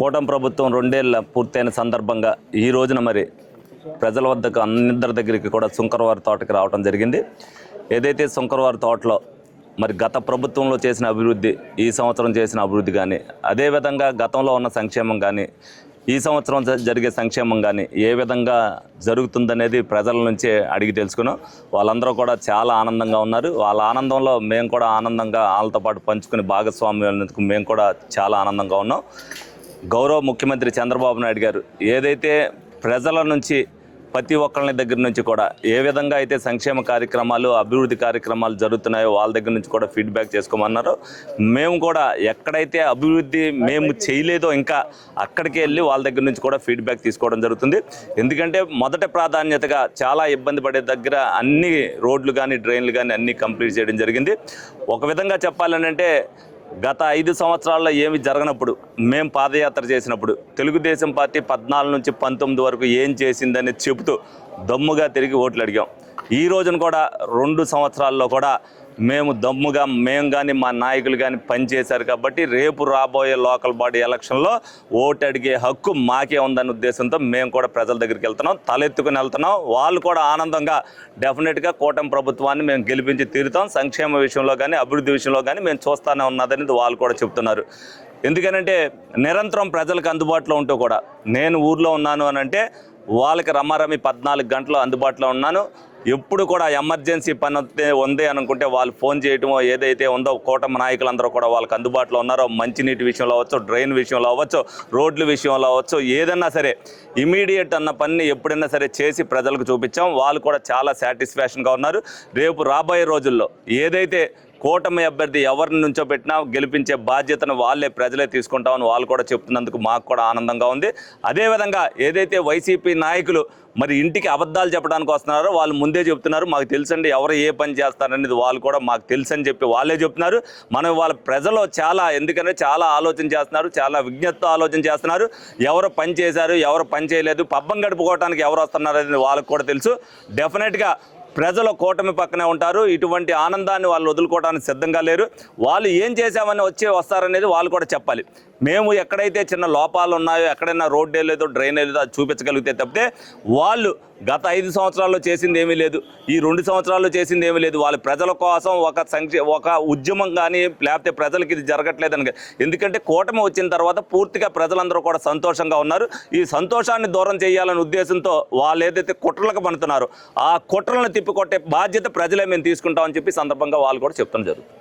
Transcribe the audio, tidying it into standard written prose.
కూటమి ప్రభుత్వం 2 ఏళ్ల పూర్తయిన సందర్భంగా ఈ రోజున మరి ప్రజల వద్దకు అందరి దగ్గరికి కూడా శంకరవారి తోటకి రావడం జరిగింది. ఏదైతే శంకరవారి తోటలో మరి గత ప్రభుత్వంలో చేసిన అభివృద్ధి, ఈ సంవత్సరం చేసిన అభివృద్ధి కానీ, అదేవిధంగా గతంలో ఉన్న సంక్షేమం కానీ, ఈ సంవత్సరం జరిగే సంక్షేమం కానీ ఏ విధంగా జరుగుతుందనేది ప్రజల నుంచే అడిగి తెలుసుకున్నాం. వాళ్ళందరూ కూడా చాలా ఆనందంగా ఉన్నారు. వాళ్ళ ఆనందంలో మేము కూడా ఆనందంగా వాళ్ళతో పాటు పంచుకుని భాగస్వామ్యాలకు మేము కూడా చాలా ఆనందంగా ఉన్నాం. గౌరవ ముఖ్యమంత్రి చంద్రబాబు నాయుడు గారు ఏదైతే ప్రజల నుంచి ప్రతి ఒక్కళ్ళ దగ్గర నుంచి కూడా ఏ విధంగా అయితే సంక్షేమ కార్యక్రమాలు, అభివృద్ధి కార్యక్రమాలు జరుగుతున్నాయో వాళ్ళ దగ్గర నుంచి కూడా ఫీడ్బ్యాక్ చేసుకోమన్నారు. మేము కూడా ఎక్కడైతే అభివృద్ధి మేము చేయలేదో ఇంకా అక్కడికి వెళ్ళి వాళ్ళ దగ్గర నుంచి కూడా ఫీడ్బ్యాక్ తీసుకోవడం జరుగుతుంది. ఎందుకంటే మొదటి ప్రాధాన్యతగా చాలా ఇబ్బంది పడే దగ్గర అన్ని రోడ్లు కానీ, డ్రైన్లు కానీ అన్నీ కంప్లీట్ చేయడం జరిగింది. ఒక విధంగా చెప్పాలంటే గత 5 సంవత్సరాల్లో ఏమి జరగనప్పుడు మేము పాదయాత్ర చేసినప్పుడు తెలుగుదేశం పార్టీ 14 నుంచి 19 వరకు ఏం చేసిందని చెబుతూ దమ్ముగా తిరిగి ఓట్లు అడిగాం. ఈ రోజున కూడా 2 సంవత్సరాల్లో కూడా మేము కానీ మా నాయకులు కానీ పనిచేశారు కాబట్టి రేపు రాబోయే లోకల్ బాడీ ఎలక్షన్లో ఓటు అడిగే హక్కు మాకే ఉందన్న ఉద్దేశంతో మేము కూడా ప్రజల దగ్గరికి వెళ్తున్నాం, తలెత్తుకుని వెళ్తున్నాం. వాళ్ళు కూడా ఆనందంగా డెఫినెట్గా కూటమి ప్రభుత్వాన్ని మేము గెలిపించి తీరుతాం, సంక్షేమ విషయంలో కానీ, అభివృద్ధి విషయంలో కానీ మేము చూస్తూనే ఉన్నదనేది వాళ్ళు కూడా చెప్తున్నారు. ఎందుకనంటే నిరంతరం ప్రజలకు అందుబాటులో ఉంటూ కూడా నేను ఊర్లో ఉన్నాను అని అంటే వాళ్ళకి రమారమి 14 గంటలు అందుబాటులో ఉన్నాను. ఎప్పుడు కూడా ఎమర్జెన్సీ పని ఉంది అనుకుంటే వాళ్ళు ఫోన్ చేయటమో ఏదైతే ఉందో కూటమి నాయకులందరూ కూడా వాళ్ళకి అందుబాటులో ఉన్నారో, మంచినీటి విషయంలో అవ్వచ్చు, డ్రైన్ విషయంలో అవ్వచ్చు, రోడ్ల విషయంలో అవ్వచ్చు, ఏదన్నా సరే ఇమీడియట్ అన్న పని ఎప్పుడైనా సరే చేసి ప్రజలకు చూపించాం. వాళ్ళు కూడా చాలా సాటిస్ఫాక్షన్గా ఉన్నారు. రేపు రాబోయే రోజుల్లో ఏదైతే కూటమి అభ్యర్థి ఎవరిని నుంచో పెట్టినా గెలిపించే బాధ్యతను వాళ్ళే ప్రజలే తీసుకుంటామని వాళ్ళు కూడా చెప్తున్నందుకు మాకు కూడా ఆనందంగా ఉంది. అదేవిధంగా ఏదైతే వైసీపీ నాయకులు మరి ఇంటికి అబద్ధాలు చెప్పడానికి వస్తున్నారో వాళ్ళు ముందే చెప్తున్నారు, మాకు తెలుసండి ఎవరు ఏ పని చేస్తారనేది వాళ్ళు కూడా మాకు తెలుసని చెప్పి వాళ్ళే చెప్తున్నారు. వాళ్ళ ప్రజలు ఎందుకంటే చాలా ఆలోచన చేస్తున్నారు, చాలా విజ్ఞతతో ఆలోచన చేస్తున్నారు. ఎవరు పని చేశారు, ఎవరు పని చేయలేదు, పబ్బం గడుపుకోవడానికి ఎవరు వస్తున్నారు అనేది వాళ్ళకు కూడా తెలుసు. డెఫినెట్గా ప్రజలు కూటమి పక్కనే ఉంటారు. ఇటువంటి ఆనందాన్ని వాళ్ళు వదులుకోవడానికి సిద్ధంగా లేరు. వాళ్ళు ఏం చేశామని వస్తారనేది వాళ్ళు కూడా చెప్పాలి. మేము ఎక్కడైతే చిన్న లోపాలు ఉన్నాయో, ఎక్కడైనా రోడ్డు లేదో, డ్రైన్ లేదో అది చూపించగలిగితే తప్పితే వాళ్ళు గత 5 సంవత్సరాల్లో చేసింది ఏమీ లేదు, ఈ 2 సంవత్సరాల్లో చేసింది ఏమీ లేదు. వాళ్ళ ప్రజల కోసం ఒక ఉద్యమం కానీ లేకపోతే ప్రజలకి ఇది జరగట్లేదని. ఎందుకంటే కూటమి వచ్చిన తర్వాత పూర్తిగా ప్రజలందరూ కూడా సంతోషంగా ఉన్నారు. ఈ సంతోషాన్ని దూరం చేయాలనే ఉద్దేశంతో వాళ్ళు ఏదైతే కుట్రలకు పడుతున్నారో ఆ కుట్రలను తిప్పికొట్టే బాధ్యత ప్రజలే మేము తీసుకుంటామని చెప్పి సందర్భంగా వాళ్ళు కూడా చెప్తాను జరుగుతుంది.